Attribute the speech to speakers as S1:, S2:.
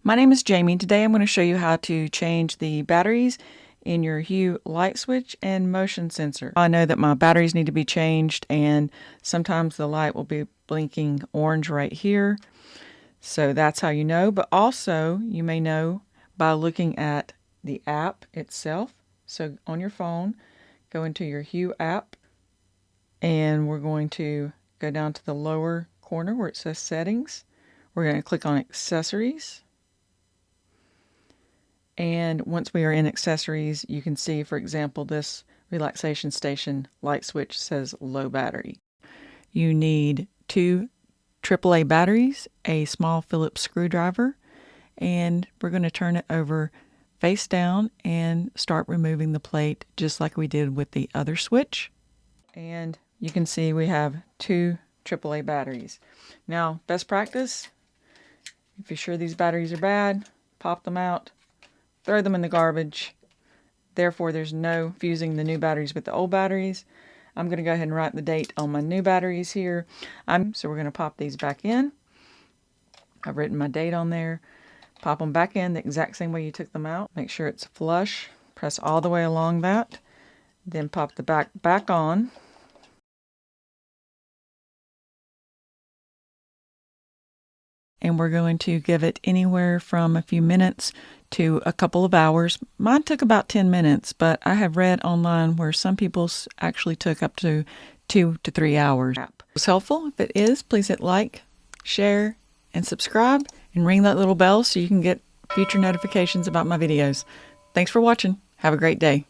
S1: My name is Jamie. Today I'm going to show you how to change the batteries in your HUE light switch and motion sensor. I know that my batteries need to be changed and sometimes the light will be blinking orange right here. So that's how you know, but also you may know by looking at the app itself. So on your phone, go into your HUE app and we're going to go down to the lower corner where it says settings. We're going to click on accessories. And once we are in accessories, you can see, for example, this relaxation station light switch says low battery. You need 2 AAA batteries, a small Phillips screwdriver, and we're going to turn it over face down and start removing the plate just like we did with the other switch. And you can see we have 2 AAA batteries. Now, best practice, if you're sure these batteries are bad, pop them out. Throw them in the garbage. Therefore, there's no fusing the new batteries with the old batteries. I'm going to go ahead and write the date on my new batteries here. So we're going to pop these back in. I've written my date on there. Pop them back in the exact same way you took them out. Make sure it's flush. Press all the way along that. Then pop the back on. And we're going to give it anywhere from a few minutes to a couple of hours. Mine took about 10 minutes, but I have read online where some people actually took up to 2 to 3 hours. If it was helpful, if it is, please hit like, share, and subscribe, and ring that little bell so you can get future notifications about my videos. Thanks for watching. Have a great day.